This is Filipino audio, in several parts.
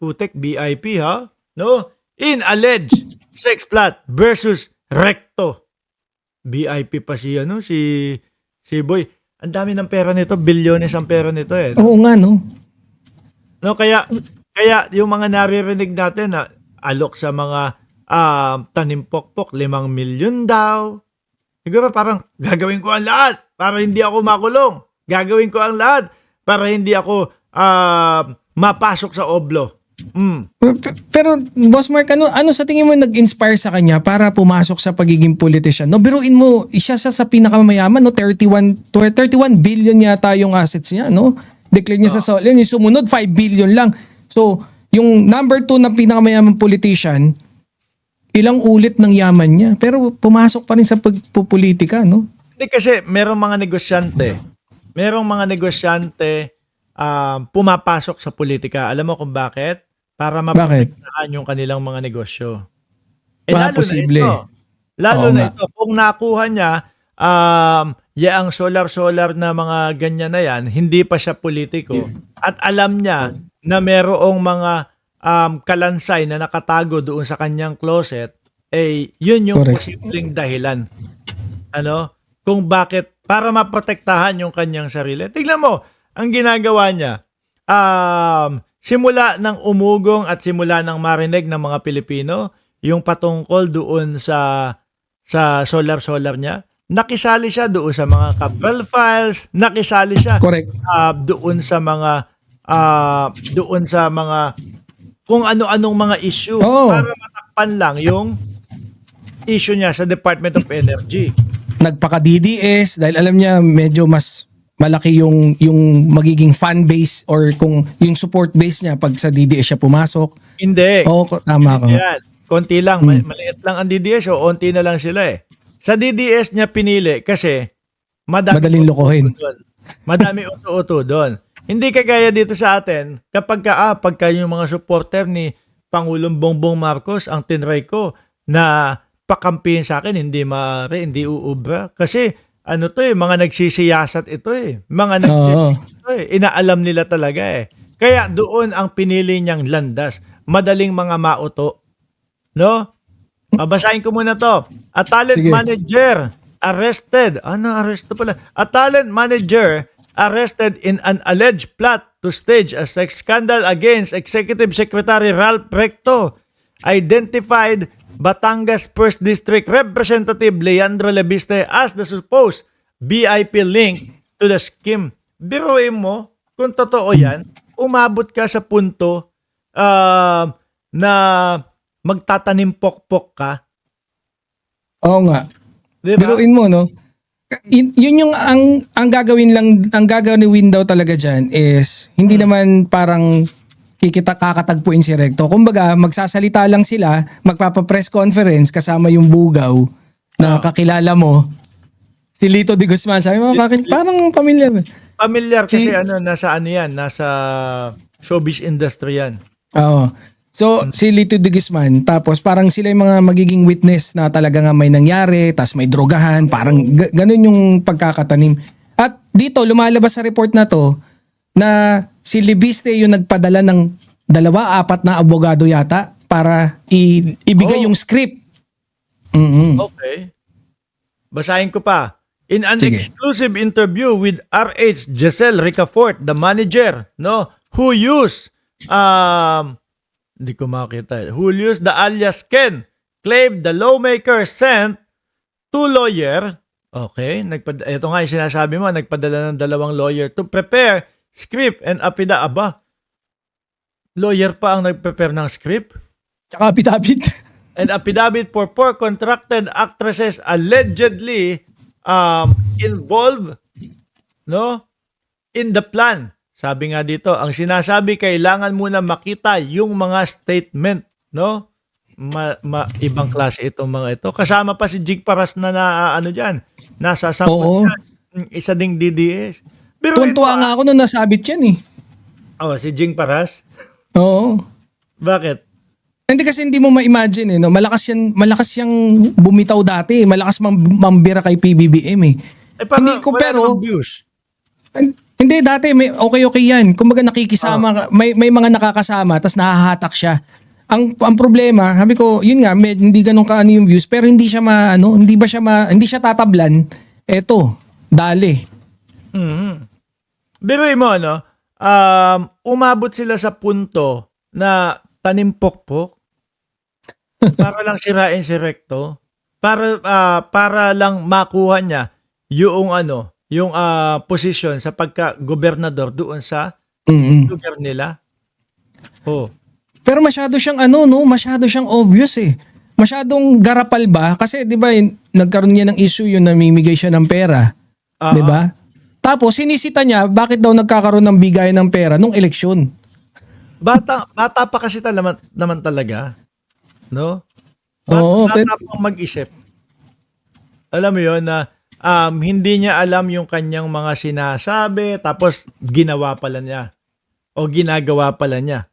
Putek, BIP ha? No? In alleged sex plot versus recto. BIP pa siya, no? Si Boy. Ang dami ng pera nito. Bilyones ang pera nito eh. No? Oo nga, no? No, kaya yung mga naririnig natin na alok sa mga tanimpokpok, 5 milyon daw. Siguro parang gagawin ko ang lahat para hindi ako makulong. Gagawin ko ang lahat para hindi ako mapasok sa oblo. Pero Boss Mark, ano sa tingin mo nag-inspire sa kanya para pumasok sa pagiging politician? No, biruin mo, isa sa pinakamayaman, no, 31 billion yata yung assets niya, no? Declare niya sa Solon, yung sumunod 5 billion lang. So, yung number 2 na pinakamayaman politician, ilang ulit ng yaman niya, pero pumasok pa rin sa pagpupolitika, no? Hindi kasi merong mga negosyante pumapasok sa politika. Alam mo kung bakit? Para maprotektahan yung kanilang mga negosyo. Baka posible. Lalo na ito, kung nakuha niya, ang solar na mga ganyan na yan, hindi pa siya politiko, at alam niya na merong mga kalansay na nakatago doon sa kanyang closet, yun yung posibleng dahilan. Kung bakit, para maprotektahan yung kanyang sarili. Tignan mo, ang ginagawa niya, simula ng umugong at simula ng marinig ng mga Pilipino, yung patungkol doon sa solar niya, nakisali siya doon sa mga Cabral Files, nakisali siya doon sa mga kung ano-anong mga issue para matakpan lang yung issue niya sa Department of Energy. Nagpaka-DDS dahil alam niya medyo mas malaki yung magiging fan base or kung yung support base niya pag sa DDS siya pumasok. Hindi. Oo, tama ka. Yan. Konti lang, maliit lang ang DDS o onti na lang sila eh. Sa DDS niya pinili kasi madaling lokohin. Madami uto-uto doon. Hindi kagaya dito sa atin, pagka yung mga supporter ni Pangulong Bongbong Marcos ang tinry ko na pakampihin sa akin, hindi uubra. Kasi mga nagsisiyasat ito eh. Mga inaalam nila talaga eh. Kaya doon ang pinili niyang landas. Madaling mga mauto. No? Babasahin ko muna to. A talent manager arrested. Arresto pala. A talent manager arrested in an alleged plot to stage a sex scandal against Executive Secretary Ralph Recto. Identified Batangas 1st District Representative Leandro Lebiste as the supposed BIP link to the scheme. Biruin mo, kung totoo yan, umabot ka sa punto na magtatanim pokpok ka. Oo nga. Diba? Biruin mo, no? Yun yung ang gagawin daw talaga dyan is hindi naman parang kakatagpuin si Recto. Kumbaga, magsasalita lang sila, magpapa-press conference kasama yung bugaw na kakilala mo. Si Lito de Guzman. Sabi mo, parang familiar. Familiar kasi nasa showbiz industry yan. Oo. So, si Lito de Guzman, tapos parang sila yung mga magiging witness na talaga nga may nangyari, tapos may drogahan, parang ganun yung pagkakatanim. At dito, lumalabas sa report na to, na si Lebiste yung nagpadala ng 2-4 na abogado yata para ibigay yung script. Okay. Basahin ko pa. In an exclusive interview with RH Giselle Ricafort, the manager, who used the alias Ken, claimed the lawmaker sent 2 lawyer. Okay, ito nga yung sinasabi mo, nagpadala ng 2 lawyer to prepare script and affidavit. Lawyer pa ang nag-prepare ng script? Tsaka affidavit. And affidavit for 4 contracted actresses allegedly involved in the plan. Sabi nga dito, ang sinasabi kailangan muna makita yung mga statement, ibang klase itong mga ito. Kasama pa si Jig Paras na diyan. Nasa sample isa ding DDS. Tuntua nga ako nung nasabit yan eh. Si Jing Paras? Oo. Bakit? Hindi kasi hindi mo ma-imagine eh, no? Malakas yang bumitaw dati, malakas mambira kay PBBM eh. Hindi ko pero views. Hindi, dati may okay yan. Kumbaga nakikisama, may mga nakakasama, tapos nahahatak siya. Ang problema, sabi ko, yun nga, hindi ganun kaano yung views, pero hindi siya hindi siya tatablan. Eto, dali. Biruin mo, ano, umabot sila sa punto na tanimpokpok para lang sirain si Recto, para lang makuha niya yung posisyon sa pagka-gobernador doon sa lugar nila. Oh. Pero masyado siyang masyado siyang obvious eh. Masyadong garapal ba? Kasi 'di ba nagkaroon niya ng issue yung namimigay siya ng pera, 'di ba? Tapos sinisita niya bakit daw nagkakaroon ng bigay ng pera nung eleksyon. Bata pa kasi naman talaga, no? Oo, Bata pang mag-isip. Alam mo 'yon na hindi niya alam yung kanyang mga sinasabi, tapos ginawa pala niya o ginagawa pala niya.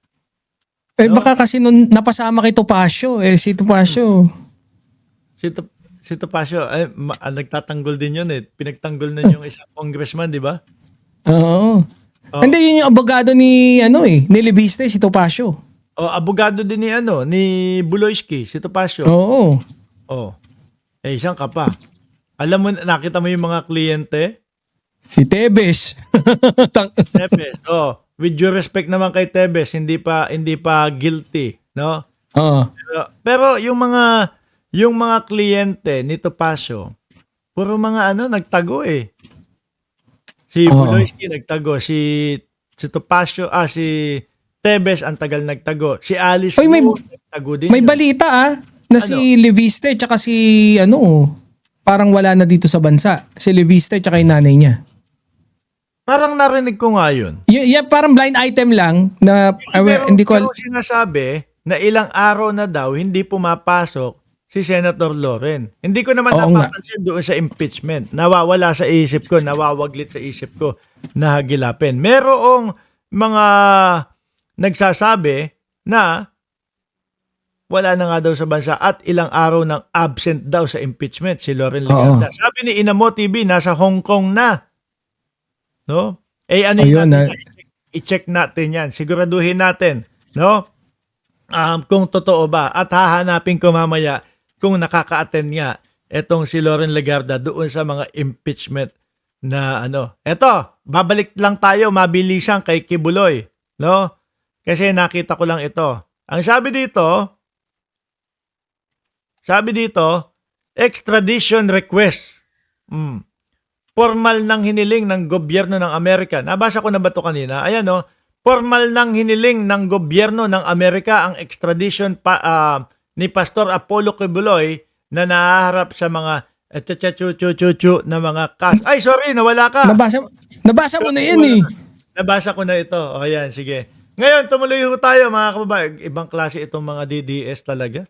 Baka kasi nung napasama kay Topacio, si Topacio. Si Topacio, nagtatanggol din yun eh. Pinagtanggol na yung isang congressman, di ba? Oo. Hindi, yun yung abogado ni Lebiste, si Topacio. Abogado din ni Buloyski, si Topacio. Oo. Isang ka pa. Alam mo, nakita mo yung mga kliyente? Si Tebes. Tebes, with due respect naman kay Tebes, hindi pa guilty, no? Oo. Pero yung mga kliyente ni Topacio, puro mga nagtago eh. Si Buloyski nagtago, si Topacio, si Tebes ang tagal nagtago. Si Alice nagtago din. May balita na si Leviste tsaka si parang wala na dito sa bansa. Si Leviste tsaka yung nanay niya. Parang narinig ko nga yun. Yeah, parang blind item lang na hindi ko pero sinasabi na ilang araw na daw hindi pumapasok si Senator Loren. Hindi ko naman napapansin doon sa impeachment. Nawawala sa isip ko, nawawaglit sa isip ko na hagilapin. Merong mga nagsasabi na wala na nga daw sa bansa at ilang araw nang absent daw sa impeachment si Loren Legarda. Sabi ni Inamo TV, nasa Hong Kong na. No? I-check natin yan. Siguraduhin natin. No? Kung totoo ba. At hahanapin ko mamaya kung nakaka-attend nga etong si Loren Legarda doon sa mga impeachment na Eto, babalik lang tayo mabilisan kay Kibuloy. No? Kasi nakita ko lang ito. Ang sabi dito, extradition request. Formal nang hiniling ng gobyerno ng Amerika. Nabasa ko na ba ito kanina? Ayan formal nang hiniling ng gobyerno ng Amerika ang extradition ni Pastor Apollo Kibuloy na nahaharap sa mga na mga kas. Ay, sorry, nawala ka. Nabasa mo na yan eh. Nabasa ko na ito. Ayan, sige. Ngayon, tumuloy tayo mga kababayan. Ibang klase itong mga DDS talaga.